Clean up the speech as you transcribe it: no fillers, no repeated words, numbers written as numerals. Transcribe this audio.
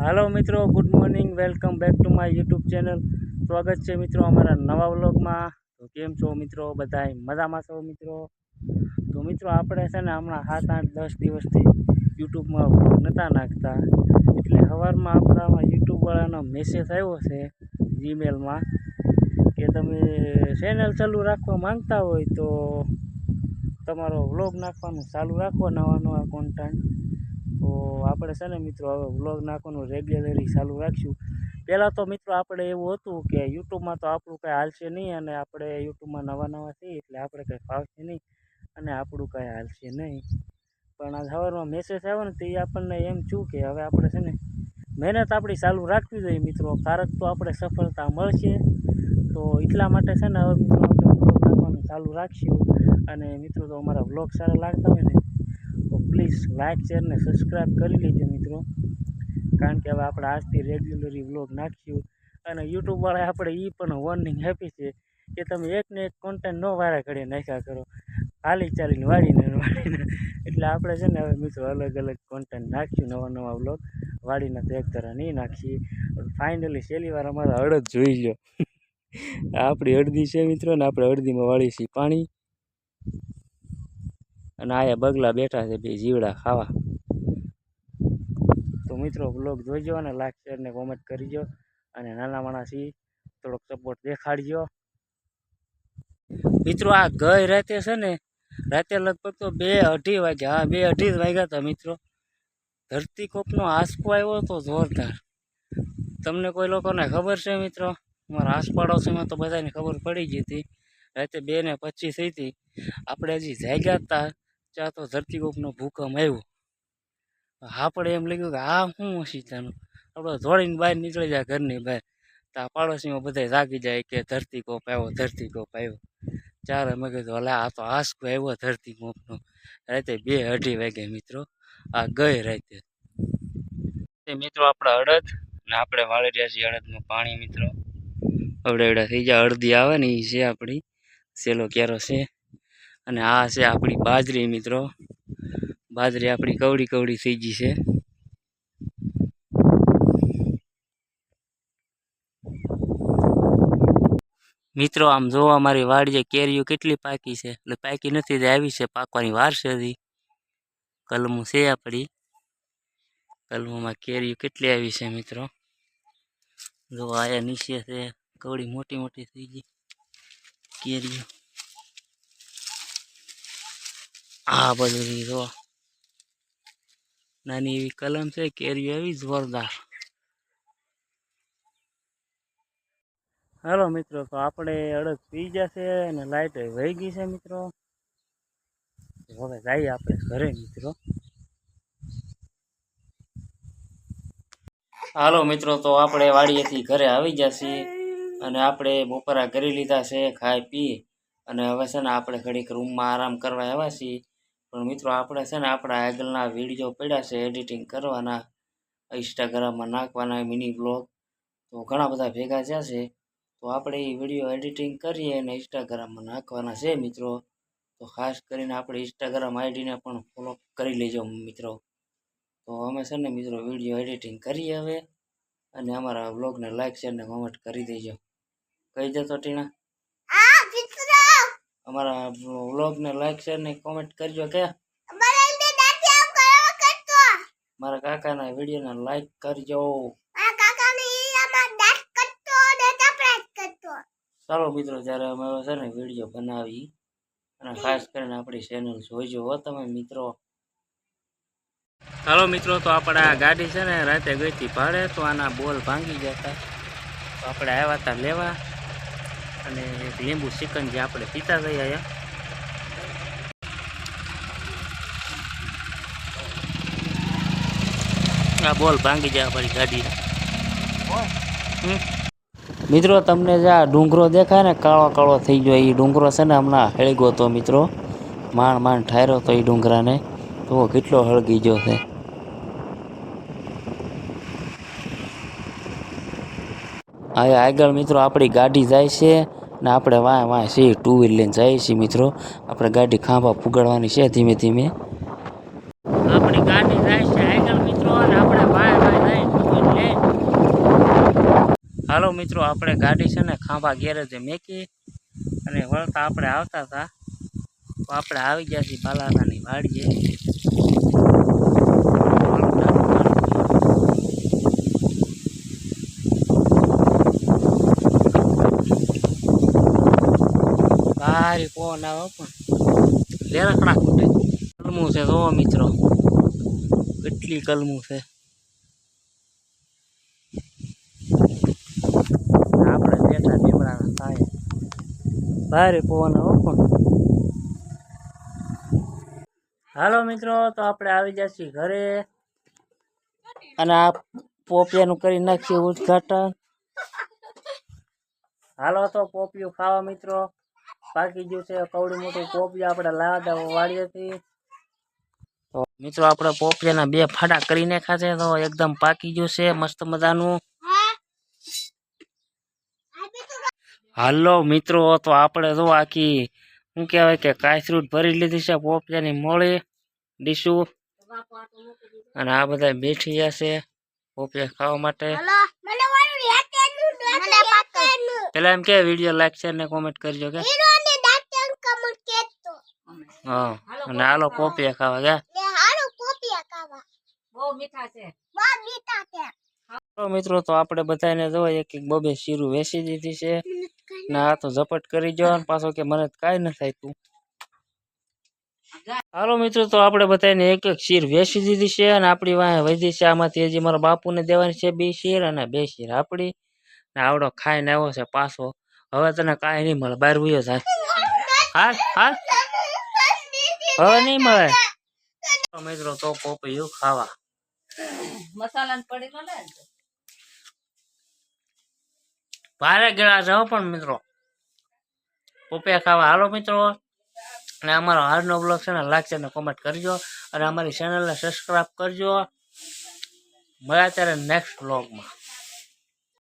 હાલો મિત્રો, good morning, welcome back to my YouTube channel. સ્વાગત છે મિત્રો અમારા નવા વ્લોગમાં। તો કેમ છો મિત્રો, બધાય મજામાં છો મિત્રો? તો મિત્રો આપણે છે ને હમણાં 7-8-10 દિવસથી યુટ્યુબમાં વ્લોગ નહોતા નાખતા, એટલે સવારમાં આપણામાં યુટ્યુબવાળાનો મેસેજ આવ્યો છે જીમેલમાં કે તમે ચેનલ ચાલુ રાખવા માંગતા હોય તો તમારો વ્લોગ નાખવાનું ચાલુ રાખો, નવા કોન્ટેન્ટ। તો આપણે છે ને મિત્રો હવે વ્લોગ નાખવાનું રેગ્યુલરી ચાલુ રાખશું। પહેલાં તો મિત્રો આપણે એવું હતું કે યુટ્યુબમાં તો આપણું કાંઈ હાલશે નહીં, અને આપણે યુટ્યુબમાં નવા છીએ એટલે આપણે કંઈ ફાવશે નહીં અને આપણું કાંઈ હાલશે નહીં। પણ આ સવારમાં મેસેજ આવ્યો ને તો એ આપણને એમ થયું કે હવે આપણે છે ને મહેનત આપણી ચાલુ રાખવી જોઈએ મિત્રો, ક્યારેક તો આપણે સફળતા મળશે। તો એટલા માટે છે ને હવે મિત્રો આપણે વ્લોગ નાખવાનું ચાલુ રાખશું। અને મિત્રો તો અમારા વ્લોગ સારા લાગતા હોય ને તો પ્લીઝ લાઇક, શેર ને સબસ્ક્રાઈબ કરી લેજો મિત્રો, કારણ કે હવે આપણે આજથી રેગ્યુલરી વ્લોગ નાખીશું। અને યુટ્યુબવાળા આપણે એ પણ વોર્નિંગ આપી છે કે તમે એકને એક કોન્ટેન્ટ ન વારા ઘડીએ નાખ્યા કરો, હાલી ચાલીને વાળીને એટલે આપણે છે ને હવે મિત્રો અલગ કોન્ટેન્ટ નાખીશું, નવા વ્લોગ વાળીને તો એક તરહ નહીં નાખીએ। ફાઇનલી છેલ્લી વાર અમારે અડદ જોઈ લો આપણી અડધી છે મિત્રો, ને આપણે અડધીમાં વાળી છીએ પાણી, અને આયા બગલા બેઠા છે બે જીવડા ખાવા। તો મિત્રો વ્લોગ જોઈજો અને લાઈક, શેર ને કોમેન્ટ કરજો, અને નાના માણસી થોડોક સપોર્ટ દેખાડજો મિત્રો। આ ગઈ રાતે છે ને, રાતે લગભગ તો 2-2:30 વાગ્યા, હા 2:30 જ વાગ્યા હતા મિત્રો। ધરતીકંપનો આંચકો આવ્યો હતો જોરદાર। તમને કોઈ લોકોને ખબર છે મિત્રો? અમારા આસપાડોશીમાં તો બધાને ખબર પડી ગઈ હતી, રાતે 2:25 થઈ હતી, આપણે હજી જાગ્યા હતા ત્યાં તો ધરતીકંપનો ભૂકંપ આવ્યો। આપણે એમ લાગ્યું કે આ શું ઓશિતાનું, આપણે દોડીને બહાર નીકળી જાય ઘરની બહાર, તો આ પાડોશીમાં બધા જાગી જાય કે ધરતીકંપ આવ્યો। ત્યારે મેં કીધું અલા આ તો આંચકો આવ્યો ધરતીકંપનો, રાતે 2-2:30 વાગ્યા મિત્રો, આ ગઈ રાતે મિત્રો। આપણે અડદ ને આપણે વાળી રહ્યા છીએ અડદનું પાણી મિત્રો, અવડા થઈ જાય, અડધી આવે ને એ છે આપણી સેલો ક્યારો છે। અને આ છે આપણી બાજરી મિત્રો, બાજરી આપણી કવડી થઈ ગઈ છે મિત્રો। આમ જો અમારી વાડીએ કેરીઓ કેટલી પાકી છે, એટલે પાકી નથી આવી છે, પાકવાની વાર છે હજી। કલમું છે આપણી, કલમોમાં કેરીઓ કેટલી આવી છે મિત્રો, જો આયા નીચે છે કવડી મોટી થઈ ગઈ કેરીઓ। આ બધું જો નાની એવી કલમ છે, કેરીઓ એવી જોરદાર। હાલો મિત્રો, તો આપણે અડદ પી જશે અને લાઈટ વહી ગઈ છે મિત્રો, હવે જઈએ આપણે ઘરે મિત્રો। હાલો મિત્રો, તો આપણે વાડીએથી ઘરે આવી જશે, અને આપણે બપોરા કરી લીધા છે ખાઈ પી, અને હવે છે ને આપણે ઘડીક રૂમમાં આરામ કરવા આવ્યા છીએ। પણ મિત્રો આપણે છે ને આપણા આગળના વિડીયો પડ્યા છે એડિટિંગ કરવાના, ઇન્સ્ટાગ્રામમાં નાખવાના મિની બ્લોગ, તો ઘણા બધા ભેગા થયા છે, તો આપણે એ વિડીયો એડિટિંગ કરીએ અને ઇન્સ્ટાગ્રામમાં નાખવાના છે મિત્રો। તો ખાસ કરીને આપણે ઇન્સ્ટાગ્રામ આઈડીને પણ ફોલો કરી લેજો મિત્રો। તો અમે છે ને મિત્રો વિડીયો એડિટિંગ કરીએ હવે, અને અમારા વ્લોગને લાઈક, શેર ને કોમેન્ટ કરી દેજો। કહી દે તો ટીના, અમારા વ્લોગને લાઈક, શેર ને કોમેન્ટ કરજો કે મારા કાકાના વિડીયોને લાઈક કરજો। ચાલો મિત્રો, જ્યારે અમે છે ને વિડીયો બનાવી, અને ખાસ કરીને આપણી ચેનલ જોઈજો હો તમે મિત્રો। ચાલો મિત્રો, તો આપણે આ ગાડી છે ને રાતે ગઈ હતી ભાડે, તો આના બોલ ભાંગી ગયા હતા, તો આપણે આવ્યા હતા લેવા, અને એક લીંબુ ચિકન જે આપણે પીતા થઈ આવ્યા। આ બોલ ભાંગી જાય આપણી ગાડી મિત્રો। તમને જે આ ડુંગરો દેખાય ને કાળો થઈ ગયો, એ ડુંગરો છે ને હમણાં હળગ્યો હતો મિત્રો, માંડ ઠાર્યો હતો એ ડુંગરાને, તો કેટલો હળગી ગયો છે। હવે આગળ મિત્રો આપણી ગાડી જાય છે, ને આપણે વાય છીએ 2 વ્હીલ લઈને જઈએ છીએ મિત્રો। આપણે ગાડી ખાંભા પુગાડવાની છે ધીમે ધીમે, આપણી ગાડી જાય છે આગળ મિત્રો, અને આપણે વાય હાલો મિત્રો, આપણે ગાડી છે ને ખાંભા ગેરેજે મેકી અને વળતા આપણે આવતા હતા, તો આપણે આવી ગયા છીએ બાલારાની વાડીએ. ભારી પવન આવે પણ લેરકડા ખૂટે. કલમું છે જો મિત્રો, કેટલી કલમું છે. આપણે બેઠા લીમડાના થાય, ભારે પવન આવે પણ. હાલો મિત્રો, તો આપણે આવી જઈએ ઘરે અને આ પોપિયાનું કરી નાખીએ ઉદ્ઘાટન. હાલો તો પોપિયું ખાવા મિત્રો. પાકી ગયું છે કવડી મોટું પોપિયું, આપણે લાવવા વાળીએથી. તો મિત્રો આપણે પોપિયાના 2 ફાડા કરી નાખ્યા છે, તો એકદમ પાકી ગયું છે મસ્ત મજાનું. હાલો મિત્રો, તો આપણે જો આખી શું કહેવાય કે કાચરૂટ ભરી લીધી છે પોપિયાની મોળી ડીશું, અને આ બધા બેઠી ગયા છે પોપિયા ખાવા માટે. પેલા એમ કે વિડીયો લાઈક શેર ને કોમેન્ટ કરજો કે. હા, અને હાલો પોપિયા ખાવા ગયા. મિત્રો, તો આપણે બધાને જો એક એક બબે શીરું વેચી દીધી છે ને આ તો ઝપટ કરી જો પાછો કે મને કાંઈ ન થાય તું. હાલો મિત્રો, તો આપણે બધાને એક એક શીર વેચી દીધી છે અને આપણી વાંહે વધી છે. આમાંથી હજી મારા બાપુને દેવાની છે 2 શીર અને 2 શીર આપણી. ને આવડો ખાઈને આવ્યો છે પાછો. હવે તને કાંઈ નહીં મળે, બહાર વયો જાય. હાલ હાલ, હવે નહીં મળે. મિત્રો, તો પોપિયું ખાવા મસાલા પડી નો લે ભારે ગળા જાઓ પણ મિત્રો પોપિયા ખાવા. હાલો મિત્રો, અને અમારો આજનો બ્લોગ છે ને લાઈક છે ને કોમેન્ટ કરજો અને અમારી ચેનલને સબસ્ક્રાઈબ કરજો. મળ્યા ત્યારે નેક્સ્ટ બ્લોગમાં.